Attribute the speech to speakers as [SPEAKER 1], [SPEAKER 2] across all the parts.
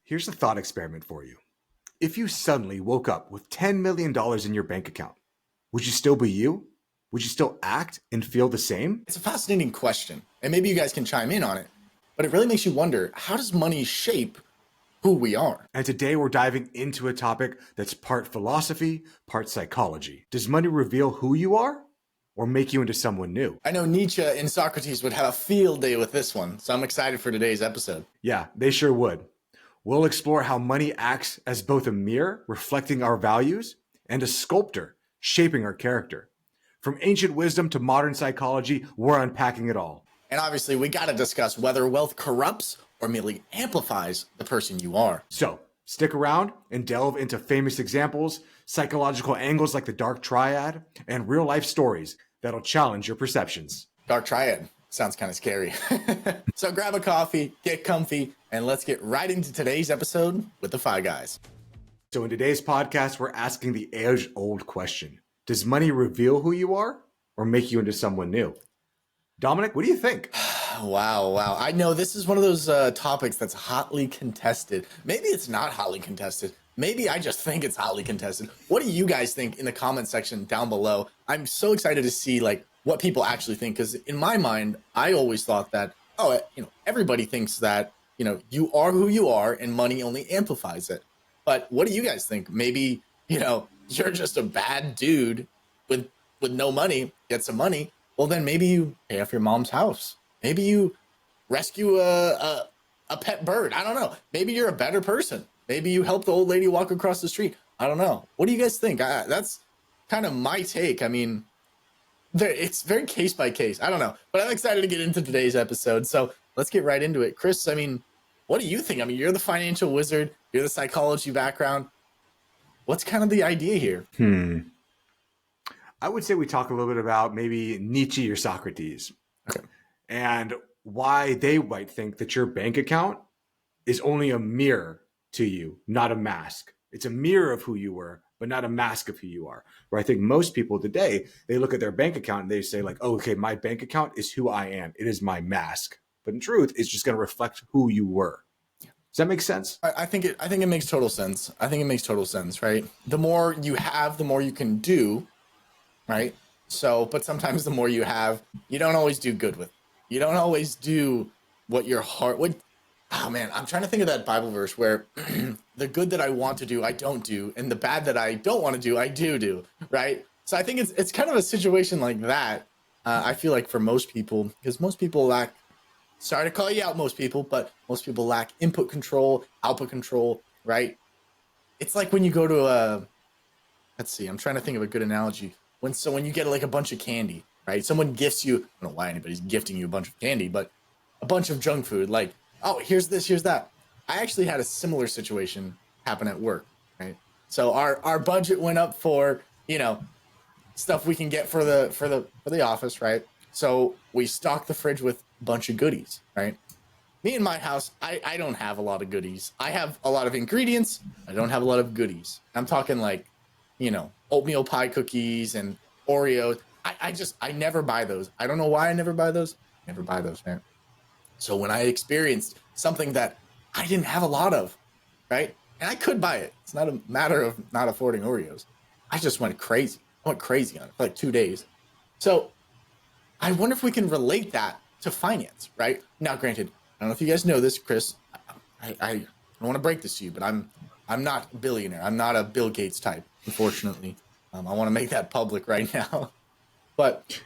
[SPEAKER 1] Here's a thought experiment for you. If you suddenly woke up with $10 million in your bank account, would you still be you? Would you still act and feel the same?
[SPEAKER 2] It's a fascinating question, and maybe you guys can chime in on it, but it really makes you wonder, how does money shape who we are?
[SPEAKER 1] And today we're diving into a topic that's part philosophy, part psychology. Does money reveal who you are or make you into someone new?
[SPEAKER 2] I know Nietzsche and Socrates would have a field day with this one, so I'm excited for today's episode.
[SPEAKER 1] Yeah, they sure would. We'll explore how money acts as both a mirror reflecting our values and a sculptor shaping our character. From ancient wisdom to modern psychology, we're unpacking it all.
[SPEAKER 2] And obviously, we got to discuss whether wealth corrupts or merely amplifies the person you are.
[SPEAKER 1] So, stick around and delve into famous examples, psychological angles like the Dark Triad, and real-life stories that'll challenge your perceptions.
[SPEAKER 2] Dark Triad sounds kind of scary. So grab a coffee, get comfy, and let's get right into today's episode with the Five Guys.
[SPEAKER 1] So in today's podcast, we're asking the age-old question. Does money reveal who you are or make you into someone new? Dominic, what do you think?
[SPEAKER 2] Wow. I know this is one of those topics that's hotly contested. Maybe it's not hotly contested. Maybe I just think it's hotly contested. What do you guys think in the comment section down below? I'm so excited to see what people actually think, because in my mind, I always thought that, everybody thinks that, you are who you are and money only amplifies it. But what do you guys think? Maybe, you're just a bad dude with no money, get some money. Well, then maybe you pay off your mom's house. Maybe you rescue a pet bird. I don't know. Maybe you're a better person. Maybe you help the old lady walk across the street. I don't know. What do you guys think? That's kind of my take. I mean, it's very case by case. I don't know. But I'm excited to get into today's episode. So let's get right into it. Chris, what do you think? You're the financial wizard. You're the psychology background. What's kind of the idea here?
[SPEAKER 1] I would say we talk a little bit about maybe Nietzsche or Socrates.
[SPEAKER 2] Okay.
[SPEAKER 1] And why they might think that your bank account is only a mirror to you, not a mask. It's a mirror of who you were, but not a mask of who you are. Where I think most people today, they look at their bank account and they say okay, my bank account is who I am. It is my mask. But in truth, it's just going to reflect who you were. Does that make sense?
[SPEAKER 2] I think it makes total sense. I think it makes total sense, right? The more you have, the more you can do, right? So, but sometimes the more you have, you don't always do good with. You don't always do what your heart would. Oh man, I'm trying to think of that Bible verse where the good that I want to do, I don't do, and the bad that I don't want to do, I do, right? So I think it's kind of a situation like that. I feel like for most people, because most people lack, sorry to call you out, most people, but most people lack input control, output control, right? It's like when you go to let's see, I'm trying to think of a good analogy. When you get a bunch of candy, right? Someone gifts you, I don't know why anybody's gifting you a bunch of candy, but a bunch of junk food, oh, here's this, here's that. I actually had a similar situation happen at work, right? So our budget went up for, stuff we can get for the office, right? So we stocked the fridge with a bunch of goodies, right? Me in my house, I don't have a lot of goodies. I have a lot of ingredients. I don't have a lot of goodies. I'm talking oatmeal pie cookies and Oreos. I never buy those. I don't know why I never buy those. Never buy those, man. So when I experienced something that I didn't have a lot of, right? And I could buy it. It's not a matter of not affording Oreos. I just went crazy. I went crazy on it for 2 days. So I wonder if we can relate that to finance, right? Now, granted, I don't know if you guys know this, Chris. I don't want to break this to you, but I'm not a billionaire. I'm not a Bill Gates type, unfortunately. I want to make that public right now. But,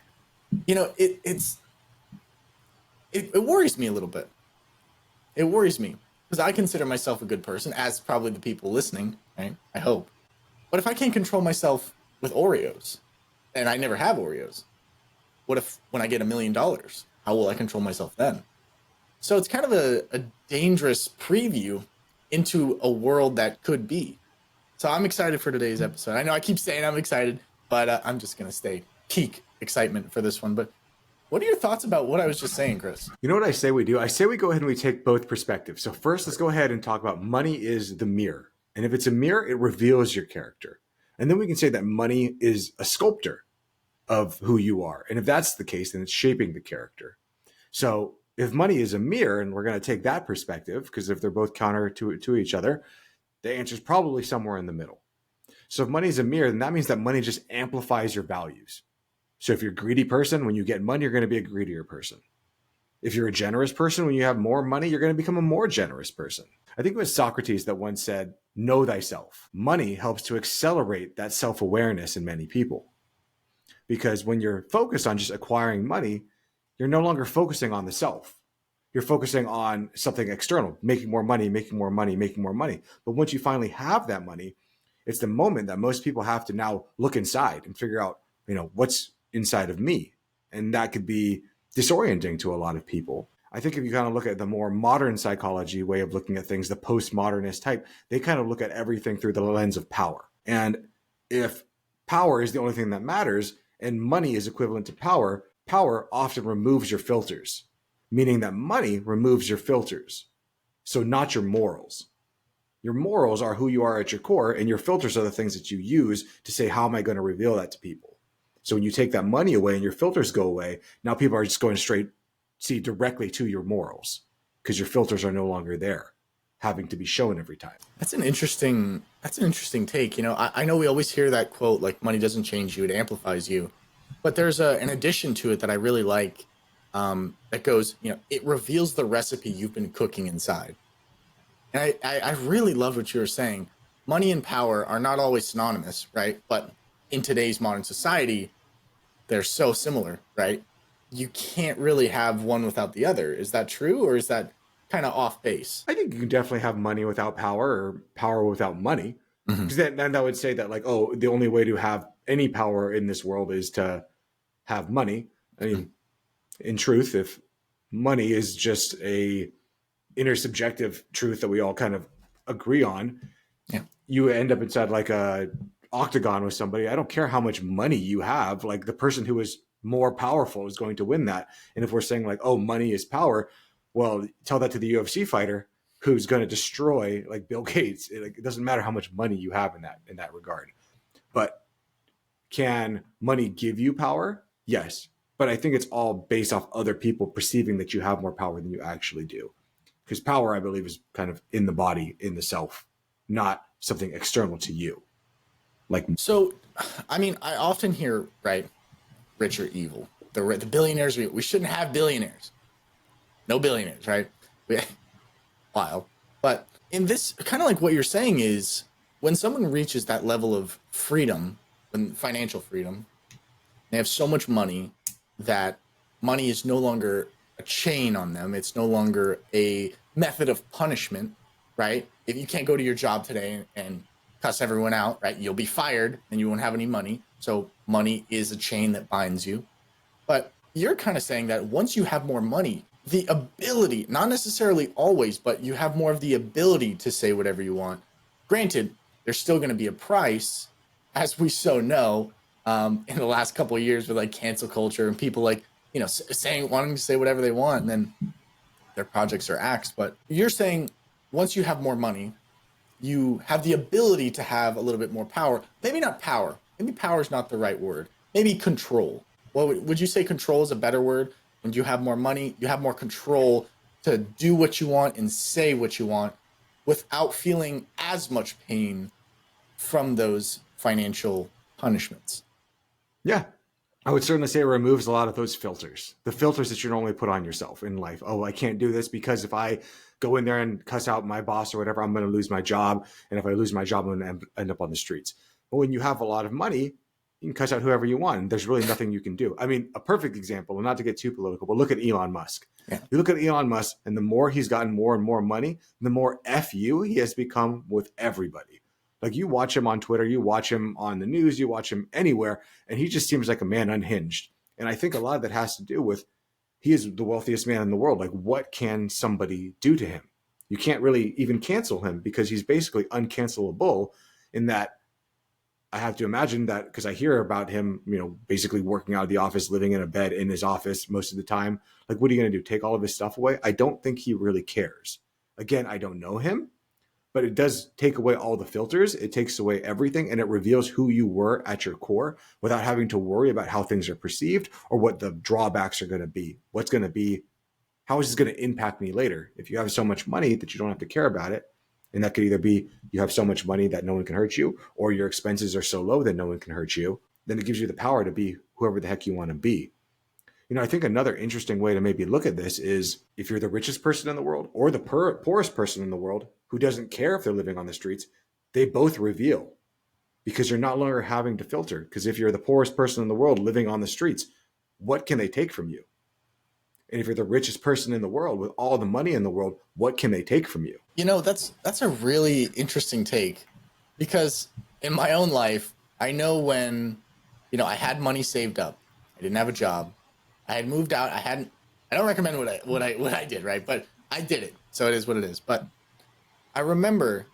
[SPEAKER 2] it worries me a little bit. It worries me because I consider myself a good person, as probably the people listening, right? I hope. But if I can't control myself with Oreos, and I never have Oreos, what if when I get $1 million, how will I control myself then? So it's kind of a dangerous preview into a world that could be. So I'm excited for today's episode. I know I keep saying I'm excited, but I'm just going to stay peak excitement for this one. But what are your thoughts about what I was just saying, Chris?
[SPEAKER 1] You know what I say we do? I say we go ahead and we take both perspectives. So first, let's go ahead and talk about money is the mirror. And if it's a mirror, it reveals your character. And then we can say that money is a sculptor of who you are. And if that's the case, then it's shaping the character. So If money is a mirror, and we're going to take that perspective, because if they're both counter to each other, the answer is probably somewhere in the middle. So if money is a mirror, then that means that money just amplifies your values. So if you're a greedy person, when you get money, you're going to be a greedier person. If you're a generous person, when you have more money, you're going to become a more generous person. I think it was Socrates that once said, know thyself. Money helps to accelerate that self-awareness in many people. Because when you're focused on just acquiring money, you're no longer focusing on the self. You're focusing on something external, making more money, making more money, making more money. But once you finally have that money, it's the moment that most people have to now look inside and figure out, what's inside of me. And that could be disorienting to a lot of people. I think if you kind of look at the more modern psychology way of looking at things, the postmodernist type, they kind of look at everything through the lens of power. And if power is the only thing that matters and money is equivalent to power, power often removes your filters, meaning that money removes your filters. So not your morals. Your morals are who you are at your core, and your filters are the things that you use to say, how am I going to reveal that to people? So when you take that money away and your filters go away, now people are just going straight, directly to your morals because your filters are no longer there, having to be shown every time.
[SPEAKER 2] That's an interesting take. I know we always hear that quote, like money doesn't change you, it amplifies you. But there's an addition to it that I really like, that goes, it reveals the recipe you've been cooking inside. And I really love what you were saying. Money and power are not always synonymous, right? But in today's modern society, they're so similar, right? You can't really have one without the other. Is that true, or is that kind of off base?
[SPEAKER 1] I think you can definitely have money without power, or power without money. Because then that would say that, like, oh, the only way to have any power in this world is to have money. I mean, in truth, if money is just a intersubjective truth that we all kind of agree on, you end up inside like a octagon with somebody. I don't care how much money you have, like the person who is more powerful is going to win that. And if we're saying like, oh, money is power, well, tell that to the UFC fighter who's going to destroy like Bill Gates. It doesn't matter how much money you have in that regard. But can money give you power? Yes. But I think it's all based off other people perceiving that you have more power than you actually do. Because power, I believe, is kind of in the body, in the self, not something external to you.
[SPEAKER 2] So, I mean, I often hear, right, rich or evil. The billionaires, we shouldn't have billionaires. No billionaires, right? Wild. But in this, kind of like what you're saying is, when someone reaches that level of freedom, financial freedom, they have so much money that money is no longer a chain on them. It's no longer a method of punishment, right? If you can't go to your job today and cuss everyone out, right, you'll be fired and you won't have any money. So money is a chain that binds you. But you're kind of saying that once you have more money, the ability, not necessarily always, but you have more of the ability to say whatever you want. Granted, there's still going to be a price, as we so know, in the last couple of years with like cancel culture and people like, wanting to say whatever they want, and then their projects are axed. But you're saying once you have more money, you have the ability to have a little bit more power. Maybe not power. Maybe power is not the right word. Maybe control. Well, would you say control is a better word? When you have more money, you have more control to do what you want and say what you want without feeling as much pain from those financial punishments.
[SPEAKER 1] Yeah. I would certainly say it removes a lot of those filters, the filters that you normally put on yourself in life. Oh, I can't do this because if I go in there and cuss out my boss or whatever, I'm going to lose my job. And if I lose my job, I'm going to end up on the streets. But when you have a lot of money, you can cuss out whoever you want. And there's really nothing you can do. I mean, a perfect example, and not to get too political, but look at Elon Musk.
[SPEAKER 2] Yeah.
[SPEAKER 1] You look at Elon Musk, and the more he's gotten more and more money, the more FU he has become with everybody. Like you watch him on Twitter, you watch him on the news, you watch him anywhere, and he just seems like a man unhinged. And I think a lot of that has to do with he is the wealthiest man in the world. Like what can somebody do to him? You can't really even cancel him because he's basically uncancelable in that I have to imagine that because I hear about him, basically working out of the office, living in a bed in his office most of the time. Like, what are you going to do? Take all of his stuff away? I don't think he really cares. Again, I don't know him, but it does take away all the filters. It takes away everything and it reveals who you were at your core without having to worry about how things are perceived or what the drawbacks are going to be. What's going to be how is this going to impact me later? If you have so much money that you don't have to care about it, and that could either be you have so much money that no one can hurt you, or your expenses are so low that no one can hurt you, then it gives you the power to be whoever the heck you want to be. I think another interesting way to maybe look at this is if you're the richest person in the world or the poorest person in the world who doesn't care if they're living on the streets, they both reveal, because you're not longer having to filter. Because if you're the poorest person in the world living on the streets, what can they take from you? And if you're the richest person in the world with all the money in the world, what can they take from you?
[SPEAKER 2] That's a really interesting take, because in my own life, I know when, I had money saved up, I didn't have a job, I had moved out, I don't recommend what I did, right? But I did it, so it is what it is. But I remember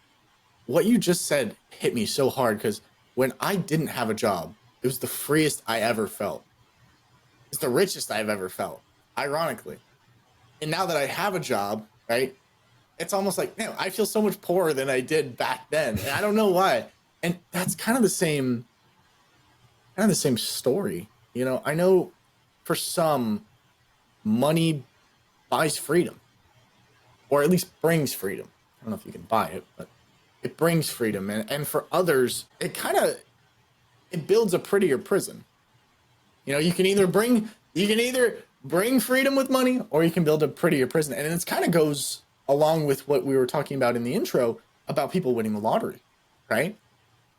[SPEAKER 2] what you just said hit me so hard, because when I didn't have a job, it was the freest I ever felt. It's the richest I've ever felt, ironically. And now that I have a job, right, it's almost like, man, I feel so much poorer than I did back then. And I don't know why. And that's kind of the same story. I know for some, money buys freedom, or at least brings freedom. I don't know if you can buy it, but it brings freedom. And for others, it builds a prettier prison. You can either bring freedom with money, or you can build a prettier prison. And it kind of goes along with what we were talking about in the intro about people winning the lottery, right?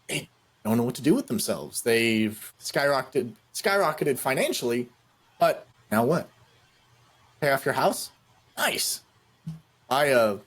[SPEAKER 2] They don't know what to do with themselves. They've skyrocketed financially, but now what? Pay off your house? Nice. Buy a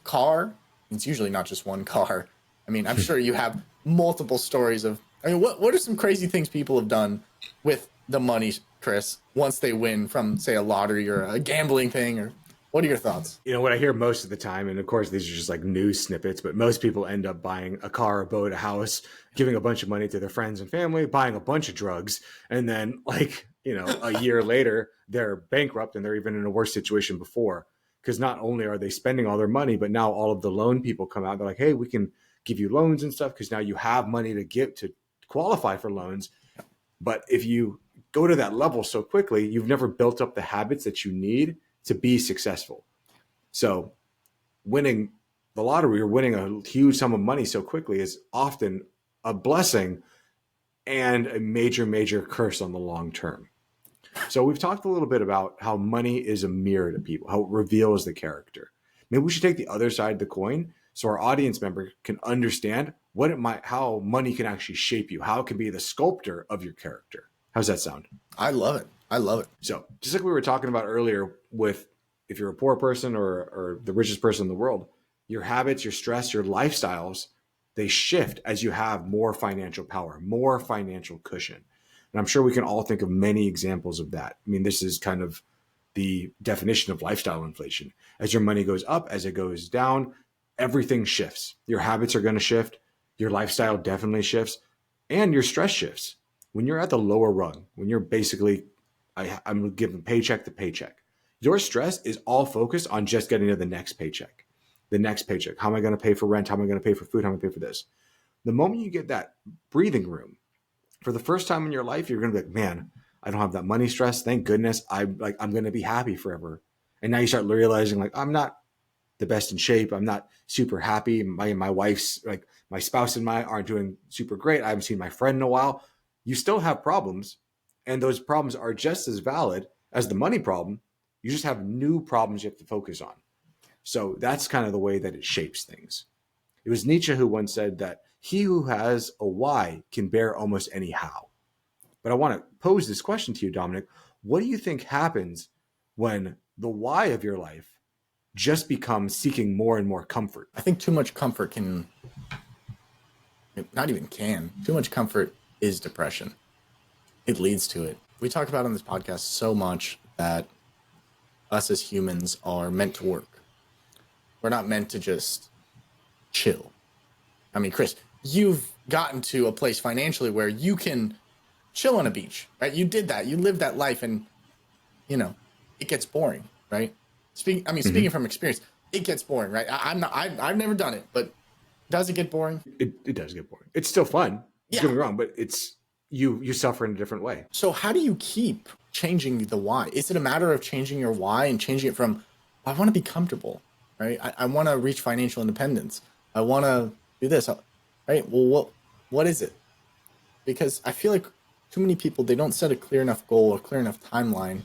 [SPEAKER 2] car. It's usually not just one car. I'm sure you have multiple stories of, what are some crazy things people have done with the money, Chris, once they win from, say, a lottery or a gambling thing? Or what are your thoughts?
[SPEAKER 1] What I hear most of the time, and of course these are just like news snippets, but most people end up buying a car, a boat, a house, giving a bunch of money to their friends and family, buying a bunch of drugs, and then a year later they're bankrupt and they're even in a worse situation before, because not only are they spending all their money, but now all of the loan people come out. They're like, hey, we can give you loans and stuff, because now you have money to give to qualify for loans. But if you go to that level so quickly, you've never built up the habits that you need to be successful. So winning the lottery or winning a huge sum of money so quickly is often a blessing and a major, major curse on the long term. So we've talked a little bit about how money is a mirror to people, how it reveals the character. Maybe we should take the other side of the coin so our audience member can understand how money can actually shape you, how it can be the sculptor of your character. How's that sound?
[SPEAKER 2] I love it.
[SPEAKER 1] So just like we were talking about earlier with if you're a poor person or the richest person in the world, your habits, your stress, your lifestyles, they shift as you have more financial power, more financial cushion. And I'm sure we can all think of many examples of that. This is kind of the definition of lifestyle inflation. As your money goes up, as it goes down, everything shifts. Your habits are going to shift. Your lifestyle definitely shifts, and your stress shifts. When you're at the lower rung, when you're basically, I'm giving paycheck to paycheck, your stress is all focused on just getting to the next paycheck. The next paycheck. How am I going to pay for rent? How am I going to pay for food? How am I going to pay for this? The moment you get that breathing room, for the first time in your life, you're going to be like, man, I don't have that money stress. Thank goodness. I'm going to be happy forever. And now you start realizing, like, I'm not the best in shape. I'm not super happy. My wife's, like, my spouse and I aren't doing super great. I haven't seen my friend in a while. You still have problems, and those problems are just as valid as the money problem. You just have new problems you have to focus on. So that's kind of the way that it shapes things. It was Nietzsche who once said that he who has a why can bear almost any how. But I want to pose this question to you, Dominic. What do you think happens when the why of your life just becomes seeking more and more comfort?
[SPEAKER 2] I think too much comfort too much comfort is depression. It leads to it. We talk about on this podcast so much that us as humans are meant to work. We're not meant to just chill. Chris, you've gotten to a place financially where you can chill on a beach, right? You did that. You lived that life, and it gets boring, right? Speaking from experience, it gets boring, right? I've never done it, but does it get boring?
[SPEAKER 1] It does get boring. It's still fun. Don't get me wrong, but it's you suffer in a different way.
[SPEAKER 2] So how do you keep changing the why? Is it a matter of changing your why and changing it from, I want to be comfortable, right? I want to reach financial independence. I want to do this, right? Well, what is it? Because I feel like too many people, they don't set a clear enough goal or clear enough timeline,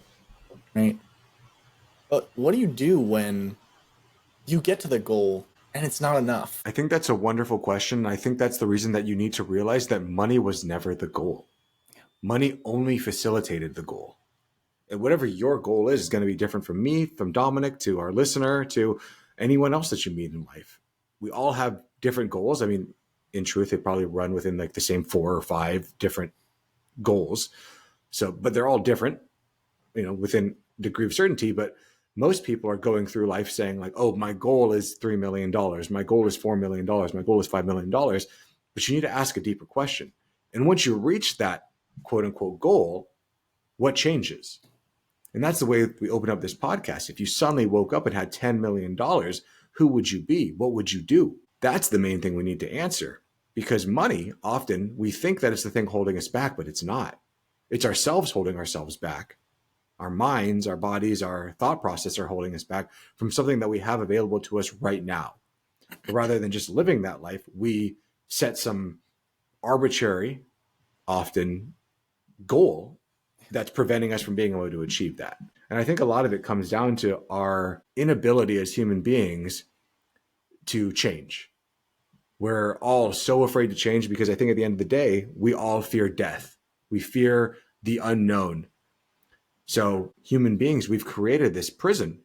[SPEAKER 2] right? But what do you do when you get to the goal and it's not enough?
[SPEAKER 1] I think that's a wonderful question. I think that's the reason that you need to realize that money was never the goal. Money only facilitated the goal. And whatever your goal is going to be different from me, from Dominic, to our listener, to anyone else that you meet in life. We all have different goals. I mean, in truth, they probably run within like the same 4 or 5 different goals. So, but they're all different, within degree of certainty. But most people are going through life saying like, oh, my goal is $3 million. My goal is $4 million. My goal is $5 million. But you need to ask a deeper question. And once you reach that quote unquote goal, what changes? And that's the way we open up this podcast. If you suddenly woke up and had $10 million, who would you be? What would you do? That's the main thing we need to answer. Because money, often we think that it's the thing holding us back, but it's not. It's ourselves holding ourselves back. Our minds, our bodies, our thought process are holding us back from something that we have available to us right now. But rather than just living that life, we set some arbitrary, often, goal that's preventing us from being able to achieve that. And I think a lot of it comes down to our inability as human beings to change. We're all so afraid to change because I think at the end of the day, we all fear death. We fear the unknown. So human beings, we've created this prison.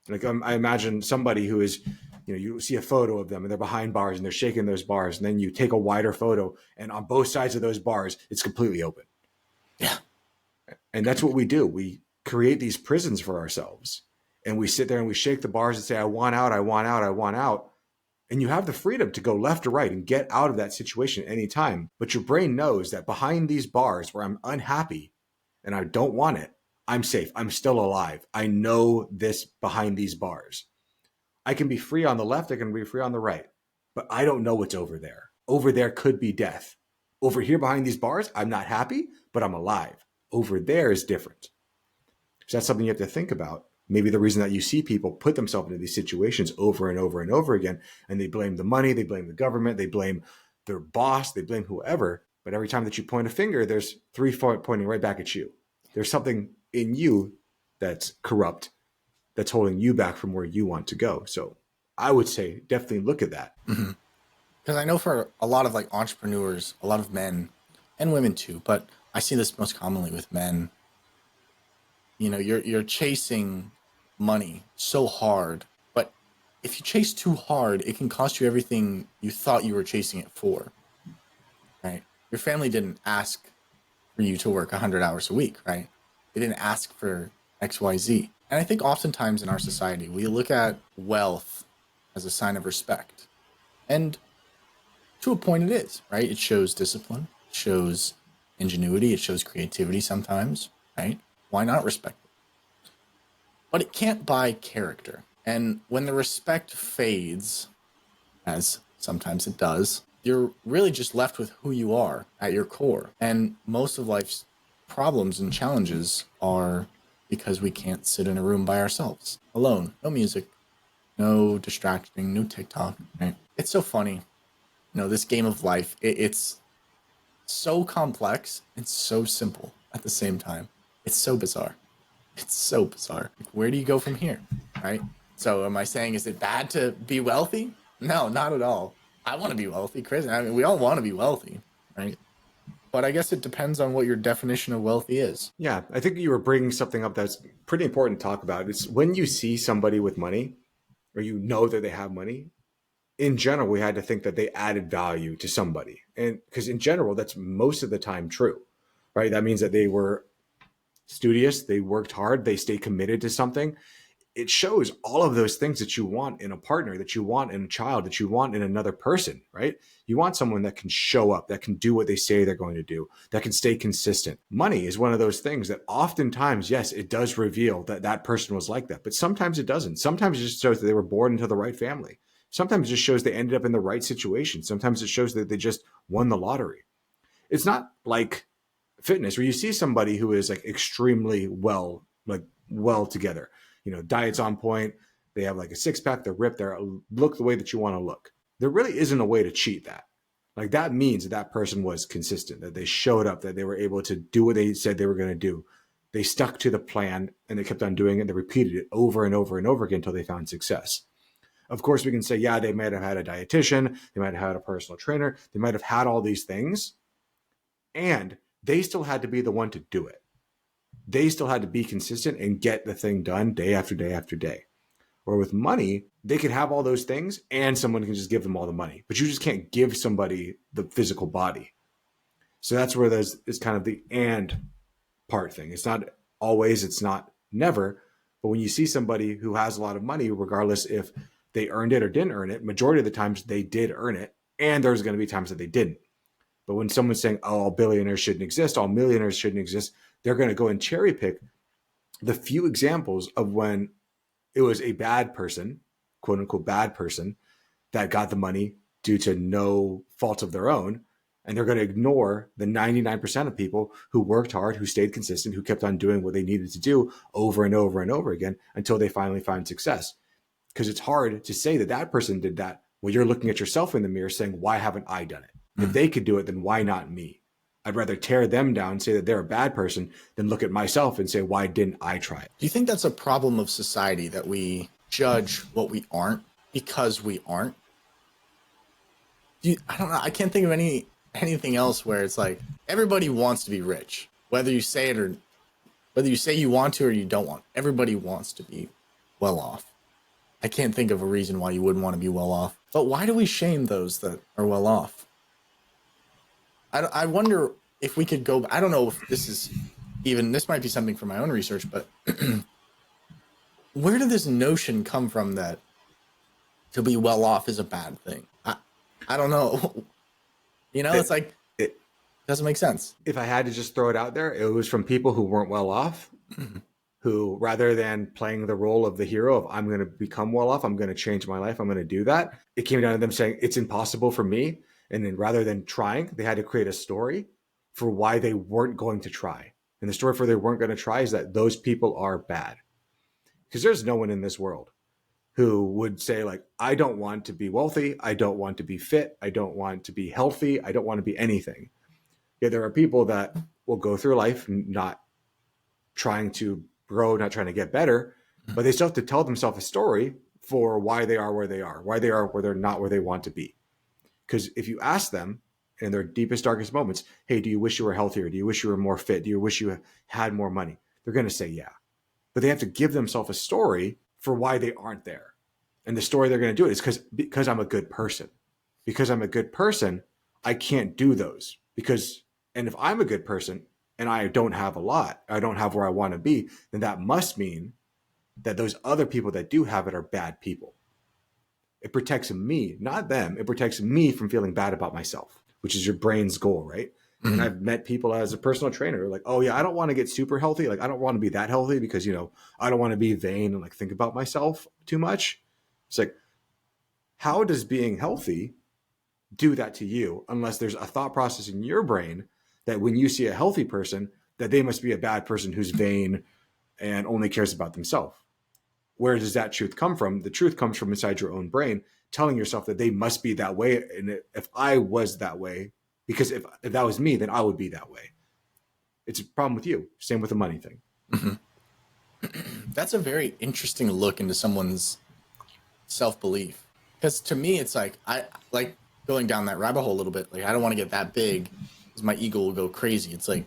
[SPEAKER 1] Like I imagine somebody who is, you see a photo of them and they're behind bars and they're shaking those bars. And then you take a wider photo and on both sides of those bars, it's completely open.
[SPEAKER 2] Yeah.
[SPEAKER 1] And that's what we do. We create these prisons for ourselves. And we sit there and we shake the bars and say, I want out, I want out, I want out. And you have the freedom to go left or right and get out of that situation anytime. But your brain knows that behind these bars where I'm unhappy and I don't want it, I'm safe. I'm still alive. I know this behind these bars. I can be free on the left. I can be free on the right. But I don't know what's over there. Over there could be death. Over here behind these bars, I'm not happy, but I'm alive. Over there is different. So that's something you have to think about. Maybe the reason that you see people put themselves into these situations over and over and over again, and they blame the money, they blame the government, they blame their boss, they blame whoever. But every time that you point a finger, there's 3 pointing right back at you. There's something in you that's corrupt, that's holding you back from where you want to go. So I would say definitely look at that.
[SPEAKER 2] Mm-hmm. Because I know for a lot of like entrepreneurs, a lot of men and women too, but I see this most commonly with men. You're chasing money so hard, but if you chase too hard, it can cost you everything you thought you were chasing it for, right? Your family didn't ask for you to work 100 hours a week, right? They didn't ask for XYZ. And I think oftentimes in our society, we look at wealth as a sign of respect. And to a point it is, right? It shows discipline, it shows ingenuity, it shows creativity sometimes, right? Why not respect it? But it can't buy character. And when the respect fades, as sometimes it does, you're really just left with who you are at your core. And most of life's problems and challenges are because we can't sit in a room by ourselves, alone, no music, no distracting, no TikTok, right? It's so funny. This game of life, it's so complex and so simple at the same time. It's so bizarre. It's so bizarre. Where do you go from here, right? So am I saying, is it bad to be wealthy? No, not at all. I want to be wealthy, Chris. I mean, we all want to be wealthy, right? But I guess it depends on what your definition of wealthy is.
[SPEAKER 1] Yeah, I think you were bringing something up that's pretty important to talk about. It's when you see somebody with money or you know that they have money, in general, we had to think that they added value to somebody. And because in general, that's most of the time true, right? That means that they were studious, they worked hard, they stayed committed to something. It shows all of those things that you want in a partner, that you want in a child, that you want in another person, right? You want someone that can show up, that can do what they say they're going to do, that can stay consistent. Money is one of those things that oftentimes, yes, it does reveal that that person was like that, but sometimes it doesn't. Sometimes it just shows that they were born into the right family. Sometimes it just shows they ended up in the right situation. Sometimes it shows that they just won the lottery. It's not like fitness, where you see somebody who is like extremely well together, diet's on point, they have like a six pack, they're ripped, they look the way that you want to look. There really isn't a way to cheat that. Like that means that person was consistent, that they showed up, that they were able to do what they said they were going to do. They stuck to the plan and they kept on doing it. They repeated it over and over and over again until they found success. Of course, we can say, yeah, they might have had a dietitian, they might have had a personal trainer, they might have had all these things, and they still had to be the one to do it. They still had to be consistent and get the thing done day after day after day. Or with money, they could have all those things and someone can just give them all the money, but you just can't give somebody the physical body. So that's where it's kind of the and part thing. It's not always, it's not never, but when you see somebody who has a lot of money, regardless if they earned it or didn't earn it, majority of the times they did earn it, and there's going to be times that they didn't. But when someone's saying, oh, all billionaires shouldn't exist, all millionaires shouldn't exist, they're going to go and cherry pick the few examples of when it was a bad person, quote unquote bad person, that got the money due to no fault of their own. And they're going to ignore the 99% of people who worked hard, who stayed consistent, who kept on doing what they needed to do over and over and over again until they finally find success. Because it's hard to say that that person did that when you're looking at yourself in the mirror saying, why haven't I done it? If they could do it, then why not me? I'd rather tear them down and say that they're a bad person than look at myself and say, why didn't I try it?
[SPEAKER 2] Do you think that's a problem of society, that we judge what we aren't because we aren't? I don't know. I can't think of anything else where it's like everybody wants to be rich, whether you say it or whether you say you want to or you don't want. Everybody wants to be well off. I can't think of a reason why you wouldn't want to be well off. But why do we shame those that are well off? I wonder if we could go, I don't know if this might be something from my own research, but where did this notion come from that to be well off is a bad thing? I don't know. It's like, it doesn't make sense.
[SPEAKER 1] If I had to just throw it out there, it was from people who weren't well off, who rather than playing the role of the hero of I'm going to become well off, I'm going to change my life, I'm going to do that. It came down to them saying it's impossible for me. And then rather than trying, they had to create a story for why they weren't going to try. And the story for they weren't going to try is that those people are bad. Because there's no one in this world who would say like, I don't want to be wealthy. I don't want to be fit. I don't want to be healthy. I don't want to be anything. Yet there are people that will go through life not trying to grow, not trying to get better, but they still have to tell themselves a story for why they are where they are, why they are where they're not where they want to be. Because if you ask them in their deepest, darkest moments, hey, do you wish you were healthier? Do you wish you were more fit? Do you wish you had more money? They're going to say, yeah. But they have to give themselves a story for why they aren't there. And the story they're going to do it is because I'm a good person. Because I'm a good person, I can't do those. And if I'm a good person and I don't have a lot, I don't have where I want to be, then that must mean that those other people that do have it are bad people. It protects me, not them. It protects me from feeling bad about myself, which is your brain's goal, right? Mm-hmm. And I've met people as a personal trainer like, oh yeah, I don't want to get super healthy. Like I don't want to be that healthy because, I don't want to be vain and like think about myself too much. It's like, how does being healthy do that to you unless there's a thought process in your brain that when you see a healthy person, that they must be a bad person who's vain and only cares about themselves? Where does that truth come from? The truth comes from inside your own brain, telling yourself that they must be that way. And if I was that way, because if that was me, then I would be that way. It's a problem with you. Same with the money thing.
[SPEAKER 2] Mm-hmm. That's a very interesting look into someone's self-belief. Because to me, it's like, I like going down that rabbit hole a little bit. Like, I don't want to get that big because my ego will go crazy. It's like,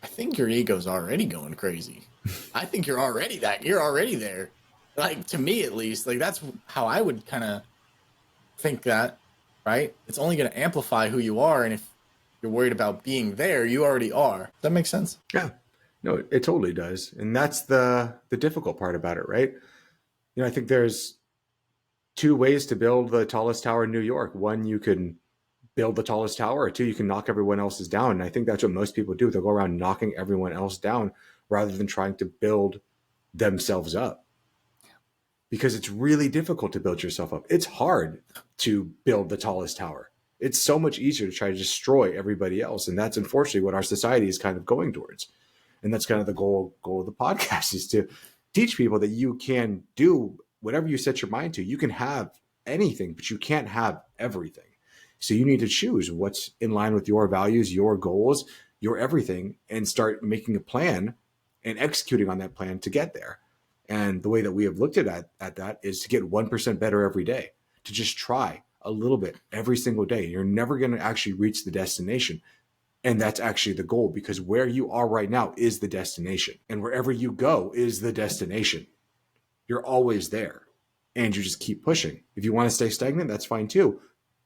[SPEAKER 2] I think your ego's already going crazy. I think you're already there. Like, to me, at least, like, that's how I would kind of think that, right? It's only going to amplify who you are. And if you're worried about being there, you already are. Does that make sense?
[SPEAKER 1] Yeah, no, it totally does. And that's the difficult part about it, right? I think there's two ways to build the tallest tower in New York. One, you can build the tallest tower, or two, you can knock everyone else's down. And I think that's what most people do. They'll go around knocking everyone else down rather than trying to build themselves up. Because it's really difficult to build yourself up. It's hard to build the tallest tower. It's so much easier to try to destroy everybody else. And that's unfortunately what our society is kind of going towards. And that's kind of the goal of the podcast, is to teach people that you can do whatever you set your mind to. You can have anything, but you can't have everything. So you need to choose what's in line with your values, your goals, your everything, and start making a plan and executing on that plan to get there. And the way that we have looked at that is to get 1% better every day, to just try a little bit every single day. You're never going to actually reach the destination. And that's actually the goal, because where you are right now is the destination. And wherever you go is the destination. You're always there. And you just keep pushing. If you want to stay stagnant, that's fine too.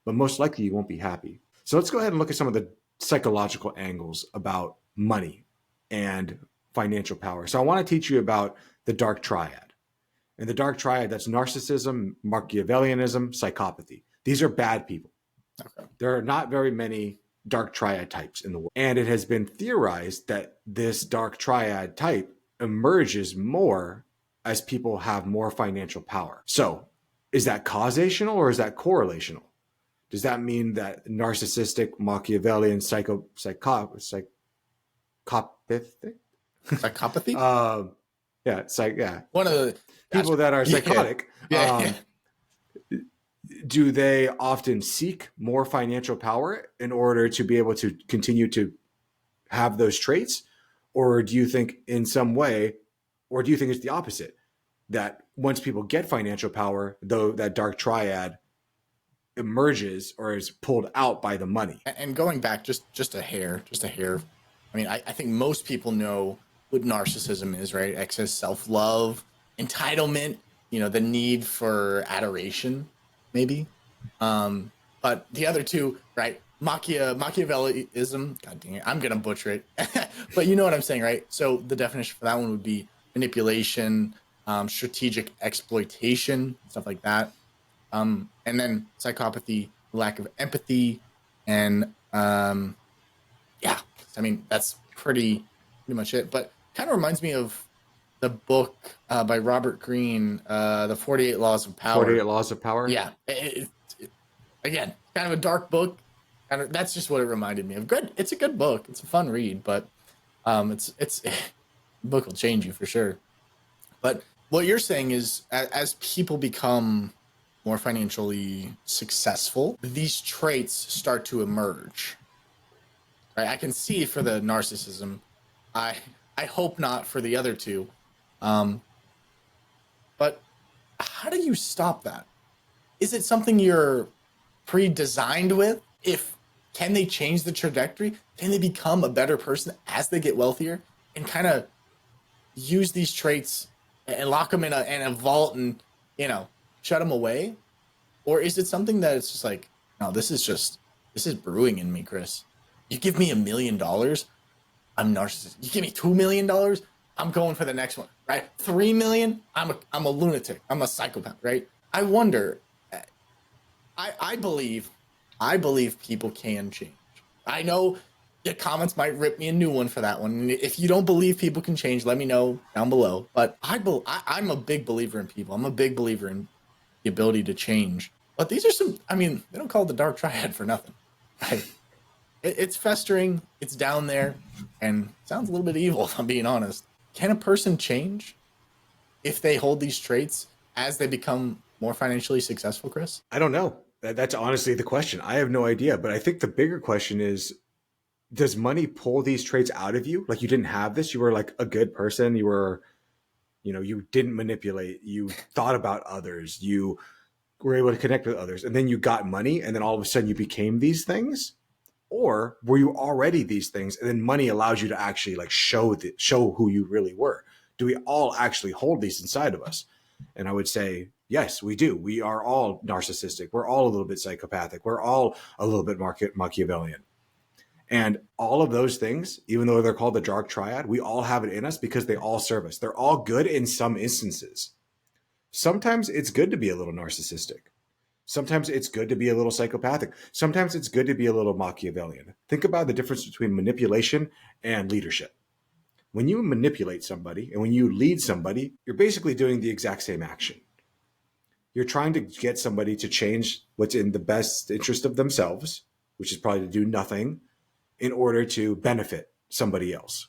[SPEAKER 1] But most likely you won't be happy. So let's go ahead and look at some of the psychological angles about money and financial power. So I want to teach you about the dark triad. And the dark triad, that's narcissism, Machiavellianism, psychopathy. These are bad people. Okay. There are not very many dark triad types in the world. And it has been theorized that this dark triad type emerges more as people have more financial power. So is that causational or is that correlational? Does that mean that narcissistic, Machiavellian, psychopathy? Yeah.
[SPEAKER 2] One of the
[SPEAKER 1] people that are psychotic. Do they often seek more financial power in order to be able to continue to have those traits? Or do you think in some way, or do you think it's the opposite? That once people get financial power, though, that dark triad emerges or is pulled out by the money.
[SPEAKER 2] And going back just a hair. I mean, I think most people know what narcissism is, right? Excess self-love, entitlement, the need for adoration, maybe. But the other two, right? Machiavellism, God dang it, I'm going to butcher it. But you know what I'm saying, right? So the definition for that one would be manipulation, strategic exploitation, stuff like that. And then psychopathy, lack of empathy, and I mean, that's pretty much it. But kind of reminds me of the book by Robert Greene, The 48 Laws of Power.
[SPEAKER 1] 48 Laws of Power?
[SPEAKER 2] Yeah. Again, kind of a dark book. That's just what it reminded me of. Good. It's a good book. It's a fun read, but it's the book will change you for sure. But what you're saying is, as people become more financially successful, these traits start to emerge. Right? I can see for the narcissism. I hope not for the other two. But how do you stop that? Is it something you're pre-designed with? Can they change the trajectory? Can they become a better person as they get wealthier and kind of use these traits and lock them in a vault and, shut them away? Or is it something that it's just like, no, this is brewing in me, Chris. You give me $1 million, I'm narcissistic. You give me $2 million, I'm going for the next one, right? 3 million, I'm a lunatic. I'm a psychopath, right? I wonder, I believe people can change. I know the comments might rip me a new one for that one. If you don't believe people can change, let me know down below. But I'm a big believer in people. I'm a big believer in the ability to change. But these are they don't call it the dark triad for nothing. Right? It's festering. It's down there. And it sounds a little bit evil, if I'm being honest. Can a person change if they hold these traits as they become more financially successful, Chris?
[SPEAKER 1] I don't know. That's honestly the question. I have no idea. But I think the bigger question is, does money pull these traits out of you? Like, you didn't have this. You were like a good person. You were, you didn't manipulate. You thought about others. You were able to connect with others. And then you got money. And then all of a sudden you became these things. Or were you already these things? And then money allows you to actually like show who you really were. Do we all actually hold these inside of us? And I would say, yes, we do. We are all narcissistic. We're all a little bit psychopathic. We're all a little bit Machiavellian. And all of those things, even though they're called the dark triad, we all have it in us because they all serve us. They're all good in some instances. Sometimes it's good to be a little narcissistic. Sometimes it's good to be a little psychopathic. Sometimes it's good to be a little Machiavellian. Think about the difference between manipulation and leadership. When you manipulate somebody and when you lead somebody, you're basically doing the exact same action. You're trying to get somebody to change what's in the best interest of themselves, which is probably to do nothing in order to benefit somebody else.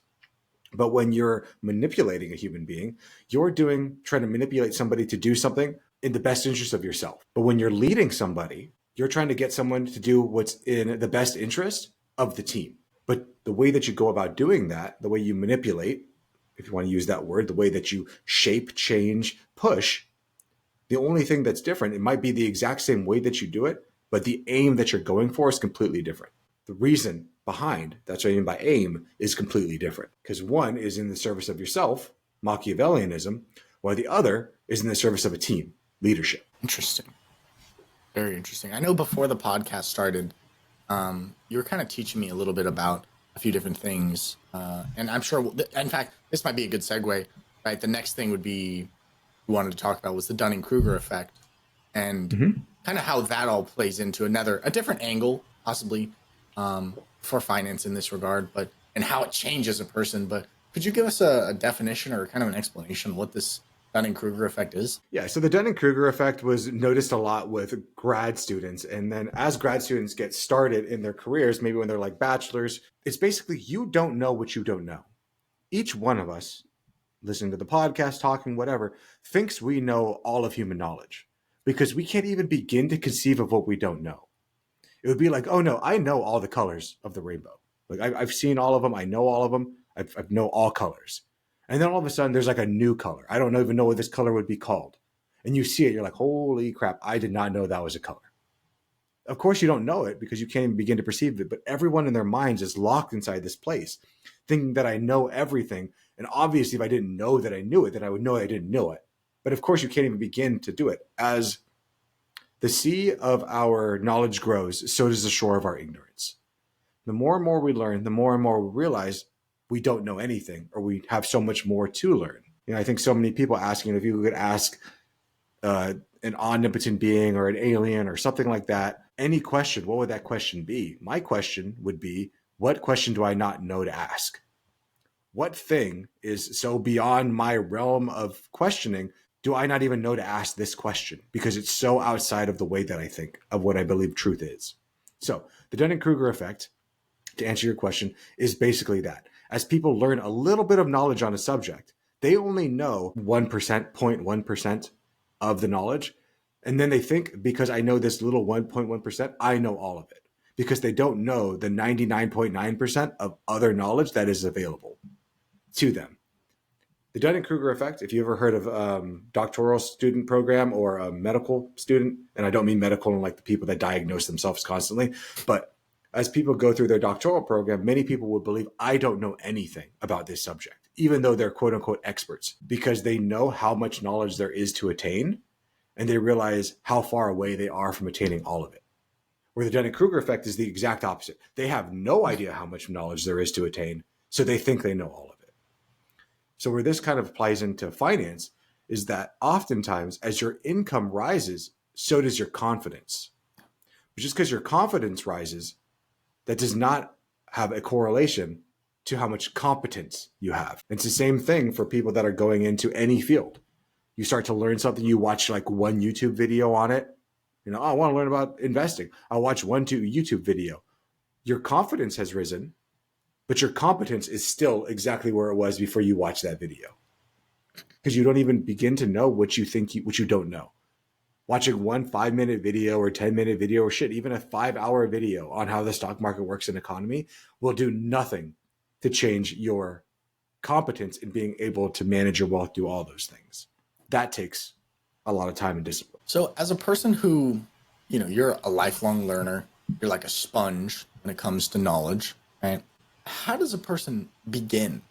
[SPEAKER 1] But when you're manipulating a human being, you're trying to manipulate somebody to do something in the best interest of yourself. But when you're leading somebody, you're trying to get someone to do what's in the best interest of the team. But the way that you go about doing that, the way you manipulate, if you want to use that word, the way that you shape, change, push, the only thing that's different, it might be the exact same way that you do it, but the aim that you're going for is completely different. The reason behind, that's what I mean by aim, is completely different. Because one is in the service of yourself, Machiavellianism, while the other is in the service of a team, leadership.
[SPEAKER 2] Interesting. Very interesting. I know before the podcast started, you were kind of teaching me a little bit about a few different things. And I'm sure, in fact, this might be a good segue, right? The next thing would be we wanted to talk about was the Dunning-Kruger effect and kind of how that all plays into a different angle, possibly, for finance in this regard, and how it changes a person. But could you give us a definition or kind of an explanation of what this Dunning-Kruger effect is?
[SPEAKER 1] Yeah, so the Dunning-Kruger effect was noticed a lot with grad students. And then as grad students get started in their careers, maybe when they're like bachelors, it's basically you don't know what you don't know. Each one of us, listening to the podcast, talking, whatever, thinks we know all of human knowledge because we can't even begin to conceive of what we don't know. It would be like, oh no, I know all the colors of the rainbow. Like I've seen all of them. I know all of them. I know all colors. And then all of a sudden there's like a new color. I don't even know what this color would be called. And you see it, you're like, holy crap, I did not know that was a color. Of course you don't know it because you can't even begin to perceive it, but everyone in their minds is locked inside this place, thinking that I know everything. And obviously if I didn't know that I knew it, then I would know I didn't know it. But of course you can't even begin to do it. As the sea of our knowledge grows, so does the shore of our ignorance. The more and more we learn, the more and more we realize we don't know anything, or we have so much more to learn. You know, I think so many people asking if you could ask an omnipotent being or an alien or something like that, any question, what would that question be? My question would be, what question do I not know to ask? What thing is so beyond my realm of questioning do I not even know to ask this question? Because it's so outside of the way that I think of what I believe truth is. So the Dunning-Kruger effect, to answer your question, is basically that. As people learn a little bit of knowledge on a subject, they only know 1%, 0.1% of the knowledge. And then they think, because I know this little 1.1%, I know all of it. Because they don't know the 99.9% of other knowledge that is available to them. The Dunning-Kruger effect, if you ever heard of doctoral student program or a medical student, and I don't mean medical in like the people that diagnose themselves constantly, but as people go through their doctoral program, many people would believe, I don't know anything about this subject, even though they're quote unquote experts, because they know how much knowledge there is to attain, and they realize how far away they are from attaining all of it. Where the Dunning-Kruger effect is the exact opposite. They have no idea how much knowledge there is to attain, so they think they know all of it. So where this kind of applies into finance is that oftentimes as your income rises, so does your confidence. But just because your confidence rises, that does not have a correlation to how much competence you have. It's the same thing for people that are going into any field. You start to learn something, you watch like one YouTube video on it. You know, oh, I want to learn about investing. I'll watch 2 YouTube video. Your confidence has risen, but your competence is still exactly where it was before you watched that video. Because you don't even begin to know what you think, what you don't know. Watching one 5-minute video or 10-minute video or shit, even a 5-hour video on how the stock market works in economy will do nothing to change your competence in being able to manage your wealth, do all those things. That takes a lot of time and discipline.
[SPEAKER 2] So as a person who, you know, you're a lifelong learner, you're like a sponge when it comes to knowledge, right? How does a person begin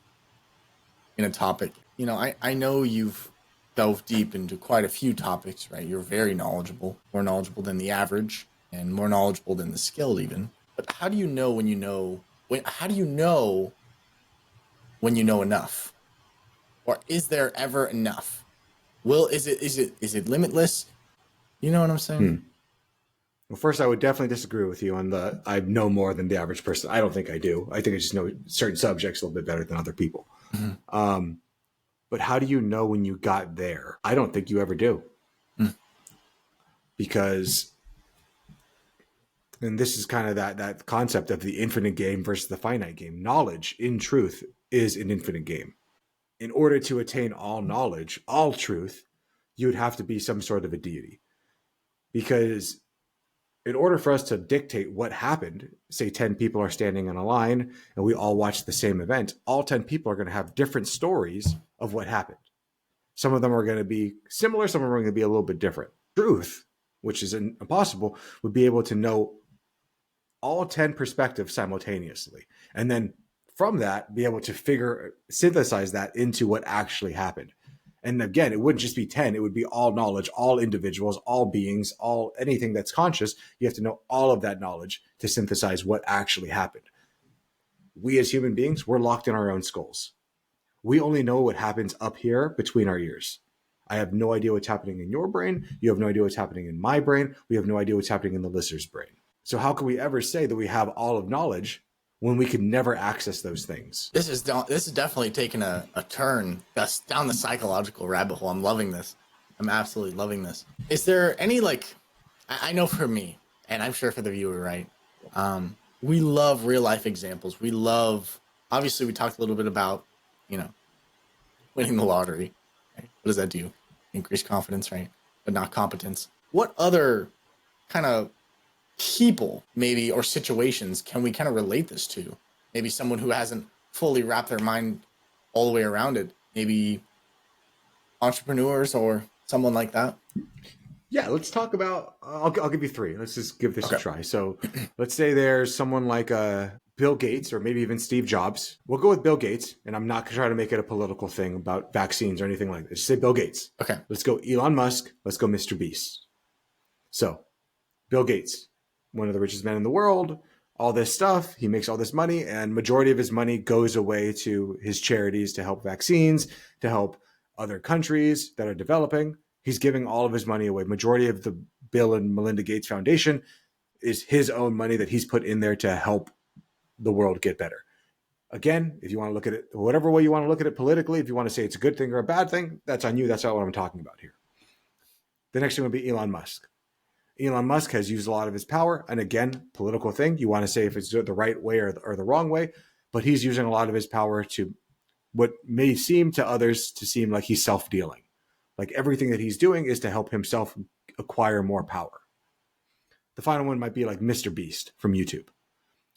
[SPEAKER 2] in a topic? You know, I know you've delved deep into quite a few topics, right? You're very knowledgeable, more knowledgeable than the average and more knowledgeable than the skilled even. But how do you know when you know, how do you know when you know enough? Or is there ever enough? Is it limitless? You know what I'm saying?
[SPEAKER 1] Well, first, I would definitely disagree with you on the I know more than the average person. I don't think I do. I think I just know certain subjects a little bit better than other people. But how do you know when you got there? I don't think you ever do. because, and this is kind of that concept of the infinite game versus the finite game. Knowledge, in truth, is an infinite game. In order to attain all knowledge, all truth, you would have to be some sort of a deity. Because in order for us to dictate what happened, say 10 people are standing in a line and we all watch the same event, all 10 people are going to have different stories of what happened. Some of them are going to be similar, some of them are going to be a little bit different. Truth, which is impossible, would be able to know all 10 perspectives simultaneously. And then from that, be able to synthesize that into what actually happened. And again, it wouldn't just be 10, it would be all knowledge, all individuals, all beings, all anything that's conscious. You have to know all of that knowledge to synthesize what actually happened. We as human beings, we're locked in our own skulls. We only know what happens up here between our ears. I have no idea what's happening in your brain. You have no idea what's happening in my brain. We have no idea what's happening in the listener's brain. So how can we ever say that we have all of knowledge when we could never access those things?
[SPEAKER 2] This is definitely taking a turn that's down the psychological rabbit hole. I'm loving this. I'm absolutely loving this. Is there any, like, I know for me, and I'm sure for the viewer, right? We love real life examples. We love, obviously we talked a little bit about, winning the lottery. Right? What does that do? Increase confidence, right? But not competence. What other kind of people maybe or situations can we kind of relate this to? Maybe someone who hasn't fully wrapped their mind all the way around it. Maybe entrepreneurs or someone like that.
[SPEAKER 1] Yeah, let's talk about, I'll give you three. Let's just give this a try. So let's say there's someone like Bill Gates or maybe even Steve Jobs. We'll go with Bill Gates, and I'm not trying to make it a political thing about vaccines or anything like this. Just say Bill Gates.
[SPEAKER 2] Okay.
[SPEAKER 1] Let's go Elon Musk. Let's go Mr. Beast. So Bill Gates, one of the richest men in the world, all this stuff. He makes all this money, and majority of his money goes away to his charities to help vaccines, to help other countries that are developing. He's giving all of his money away. Majority of the Bill and Melinda Gates Foundation is his own money that he's put in there to help the world get better. Again, if you want to look at it, whatever way you want to look at it politically, if you want to say it's a good thing or a bad thing, that's on you. That's not what I'm talking about here. The next thing would be Elon Musk. Elon Musk has used a lot of his power. And again, political thing. You want to say if it's the right way or the wrong way, but he's using a lot of his power to what may seem to others to seem like he's self-dealing. Like everything that he's doing is to help himself acquire more power. The final one might be like Mr. Beast from YouTube.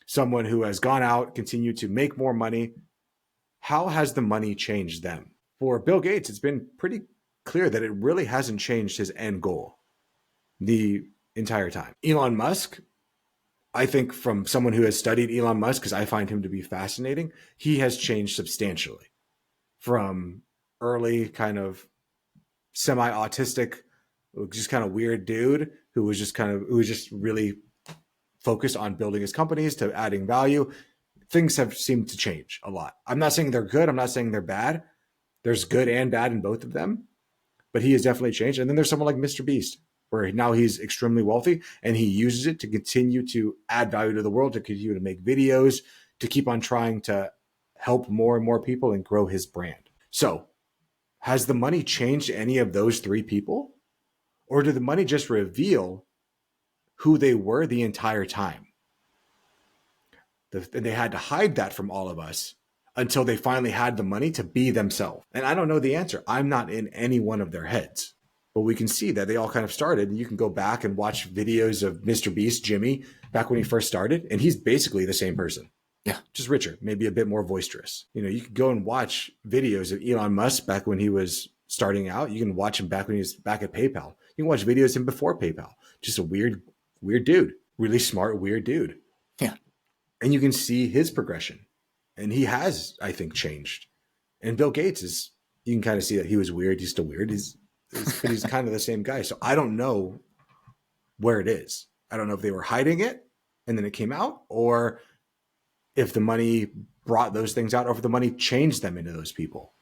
[SPEAKER 1] Someone who has gone out, continued to make more money. How has the money changed them? For Bill Gates, it's been pretty clear that it really hasn't changed his end goal the entire time. Elon Musk, I think from someone who has studied Elon Musk, because I find him to be fascinating, he has changed substantially from early kind of semi-autistic, just kind of weird dude who was just really focused on building his companies to adding value. Things have seemed to change a lot. I'm not saying they're good. I'm not saying they're bad. There's good and bad in both of them, but he has definitely changed. And then there's someone like Mr. Beast, where now he's extremely wealthy and he uses it to continue to add value to the world, to continue to make videos, to keep on trying to help more and more people and grow his brand. So has the money changed any of those three people? Or did the money just reveal who they were the entire time? And they had to hide that from all of us until they finally had the money to be themselves. And I don't know the answer. I'm not in any one of their heads. But we can see that they all kind of started. And you can go back and watch videos of Mr. Beast, Jimmy, back when he first started. And he's basically the same person.
[SPEAKER 2] Yeah.
[SPEAKER 1] Just richer, maybe a bit more boisterous. You could go and watch videos of Elon Musk back when he was starting out. You can watch him back when he was back at PayPal. You can watch videos of him before PayPal. Just a weird dude, really smart, weird dude.
[SPEAKER 2] Yeah.
[SPEAKER 1] And you can see his progression. And he has, I think, changed. And Bill Gates you can kind of see that he was weird. He's still weird. But he's kind of the same guy. So I don't know where it is. I don't know if they were hiding it and then it came out, or if the money brought those things out, or if the money changed them into those people.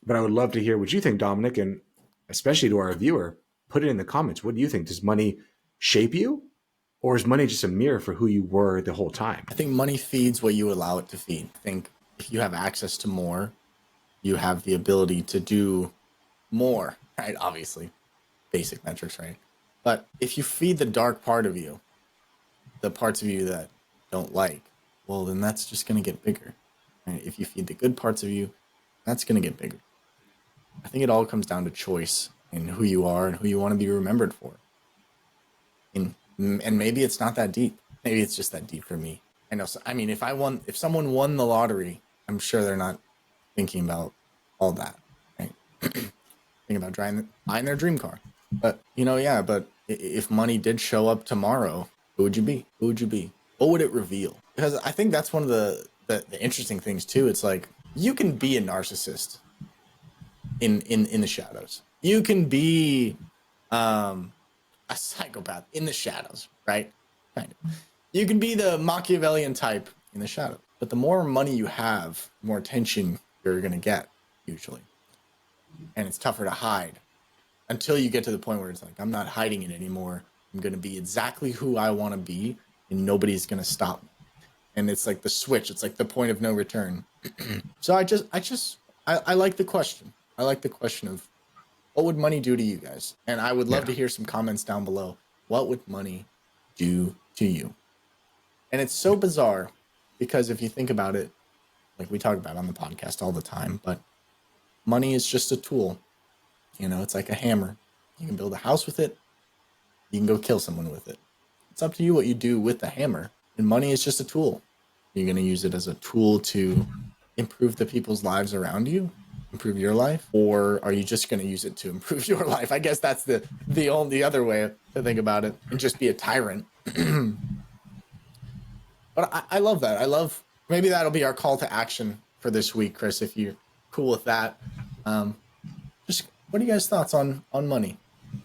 [SPEAKER 1] But I would love to hear what you think, Dominic, and especially to our viewer, put it in the comments. What do you think? Does money shape you, or is money just a mirror for who you were the whole time?
[SPEAKER 2] I think money feeds what you allow it to feed. I think if you have access to more, you have the ability to do more, right? Obviously, basic metrics, right? But if you feed the dark part of you, the parts of you that don't like, well, then that's just going to get bigger. Right? If you feed the good parts of you, that's going to get bigger. I think it all comes down to choice and who you are and who you want to be remembered for. And maybe it's not that deep. Maybe it's just that deep for me. I know. I mean, if someone won the lottery, I'm sure they're not thinking about all that, right? Thinking about buying their dream car. But but if money did show up tomorrow, who would you be? Who would you be? What would it reveal? Because I think that's one of the interesting things too. It's like you can be a narcissist in the shadows. You can be a psychopath in the shadows, right? Kind of. You can be the Machiavellian type in the shadow. But the more money you have, the more attention you're going to get, usually. And it's tougher to hide until you get to the point where it's like, I'm not hiding it anymore. I'm going to be exactly who I want to be, and nobody's going to stop me. And it's like the switch. It's like the point of no return. So I like the question. I like the question of what would money do to you guys? And I would love to hear some comments down below. What would money do to you? And it's so bizarre because if you think about it, like we talk about on the podcast all the time, but money is just a tool. It's like a hammer. You can build a house with it. You can go kill someone with it. It's up to you what you do with the hammer. And money is just a tool. You're going to use it as a tool to improve the people's lives around you, improve your life, or are you just going to use it to improve your life? I guess that's the only other way to think about it, and just be a tyrant. But I love that. Maybe that'll be our call to action for this week, Chris, if you're cool with that. Just what are you guys' thoughts on money?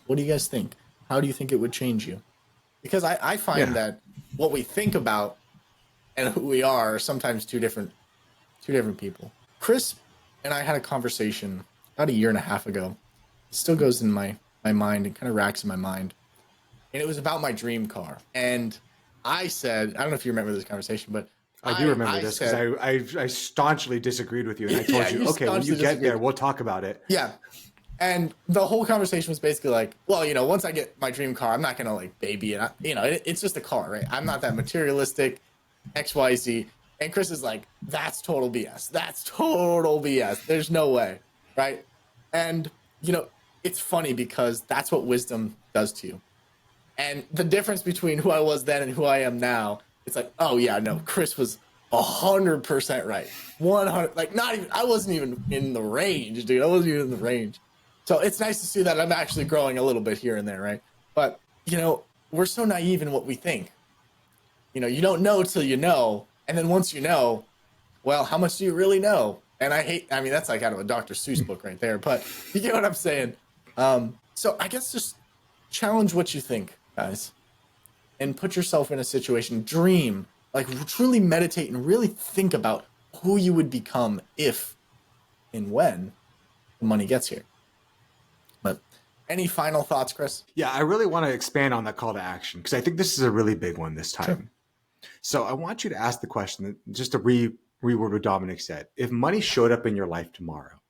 [SPEAKER 2] What do you guys think? How do you think it would change you? Because I find that what we think about and who we are sometimes two different people. Chris and I had a conversation about a year and a half ago. It still goes in my mind and kind of racks in my mind. And it was about my dream car. And I said, I don't know if you remember this conversation, but
[SPEAKER 1] I do remember this because I staunchly disagreed with you. And I told you, okay, when you get there, we'll talk about it.
[SPEAKER 2] Yeah. And the whole conversation was basically like, well, once I get my dream car, I'm not going to like baby it. It's just a car, right? I'm not that materialistic, XYZ. And Chris is like, that's total BS. That's total BS. There's no way, right? And, it's funny because that's what wisdom does to you. And the difference between who I was then and who I am now, it's like, oh yeah, no, Chris was 100% right. 100, like not even, I wasn't even in the range, dude. I wasn't even in the range. So it's nice to see that I'm actually growing a little bit here and there, right? But, we're so naive in what we think. You don't know till you know. And then once you know, well, how much do you really know? And that's like out of a Dr. Seuss book right there, but you get what I'm saying? So I guess just challenge what you think, guys, and put yourself in a situation, dream, like truly meditate and really think about who you would become if and when the money gets here. But any final thoughts, Chris?
[SPEAKER 1] Yeah, I really want to expand on that call to action because I think this is a really big one this time. Sure. So I want you to ask the question, just to reword what Dominic said. If money showed up in your life tomorrow,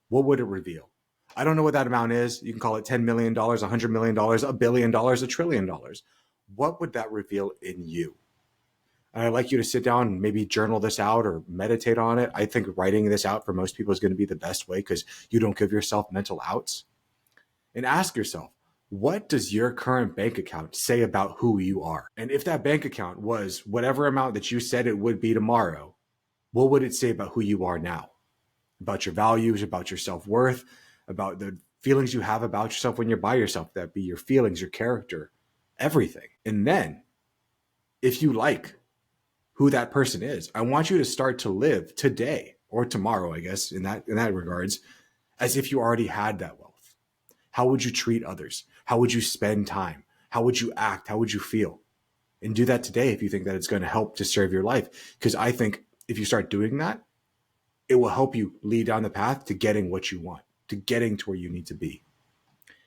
[SPEAKER 1] what would it reveal? I don't know what that amount is. You can call it $10 million, $100 million, $1 billion, $1 trillion. What would that reveal in you? And I'd like you to sit down and maybe journal this out or meditate on it. I think writing this out for most people is going to be the best way because you don't give yourself mental outs. And ask yourself, what does your current bank account say about who you are? And if that bank account was whatever amount that you said it would be tomorrow, what would it say about who you are now? About your values, about your self-worth, about the feelings you have about yourself when you're by yourself, that be your feelings, your character, everything. And then if you like who that person is, I want you to start to live today or tomorrow, I guess, in that regards, as if you already had that wealth. How would you treat others? How would you spend time? How would you act? How would you feel? And do that today if you think that it's going to help to serve your life. Because I think if you start doing that, it will help you lead down the path to getting what you want, to getting to where you need to be.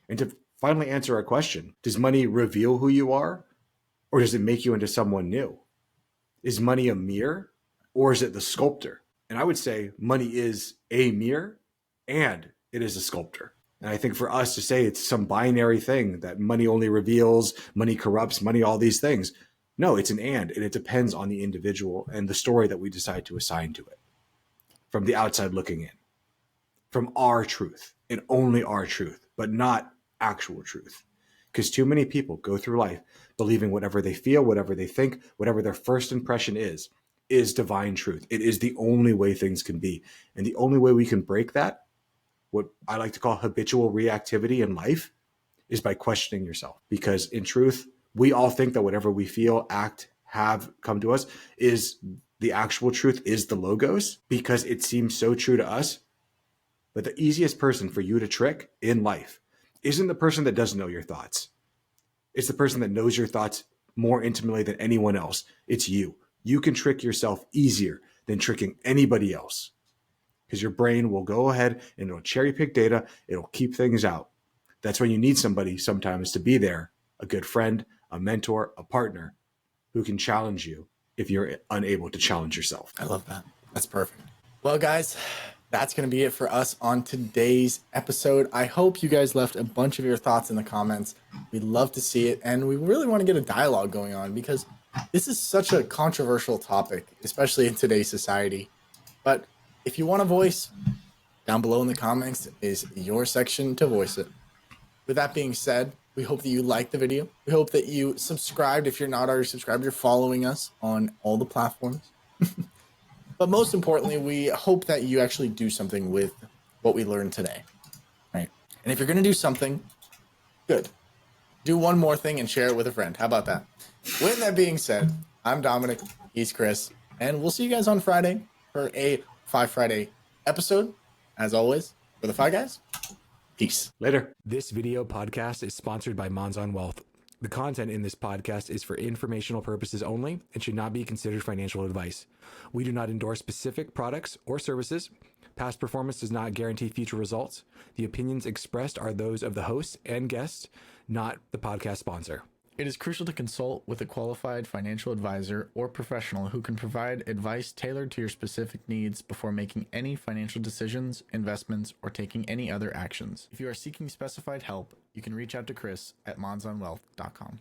[SPEAKER 1] And to finally answer our question, does money reveal who you are, or does it make you into someone new? Is money a mirror, or is it the sculptor? And I would say money is a mirror and it is a sculptor. And I think for us to say it's some binary thing that money only reveals, money corrupts, money, all these things. No, it's an and it depends on the individual and the story that we decide to assign to it from the outside looking in, from our truth and only our truth, but not actual truth. Because too many people go through life believing whatever they feel, whatever they think, whatever their first impression is divine truth. It is the only way things can be. And the only way we can break that, what I like to call habitual reactivity in life, is by questioning yourself. Because in truth, we all think that whatever we feel, act, have come to us is the actual truth, is the logos, because it seems so true to us. But the easiest person for you to trick in life isn't the person that doesn't know your thoughts. It's the person that knows your thoughts more intimately than anyone else. It's you. You can trick yourself easier than tricking anybody else, because your brain will go ahead and it'll cherry pick data. It'll keep things out. That's when you need somebody sometimes to be there, a good friend, a mentor, a partner who can challenge you if you're unable to challenge yourself.
[SPEAKER 2] I love that. That's perfect. Well, guys, that's going to be it for us on today's episode. I hope you guys left a bunch of your thoughts in the comments. We'd love to see it. And we really want to get a dialogue going on, because this is such a controversial topic, especially in today's society. But if you want a voice, down below in the comments is your section to voice it. With that being said, we hope that you liked the video. We hope that you subscribed. If you're not already subscribed, you're following us on all the platforms. But most importantly, we hope that you actually do something with what we learned today, right? And if you're going to do something, good. Do one more thing and share it with a friend. How about that? With that being said, I'm Dominic, he's Chris, and we'll see you guys on Friday for a Five Friday episode. As always, for the Five Guys, peace.
[SPEAKER 1] Later. This video podcast is sponsored by Monzon Wealth. The content in this podcast is for informational purposes only and should not be considered financial advice. We do not endorse specific products or services. Past performance does not guarantee future results. The opinions expressed are those of the host and guests, not the podcast sponsor.
[SPEAKER 3] It is crucial to consult with a qualified financial advisor or professional who can provide advice tailored to your specific needs before making any financial decisions, investments, or taking any other actions. If you are seeking specified help, you can reach out to Chris at monzonwealth.com.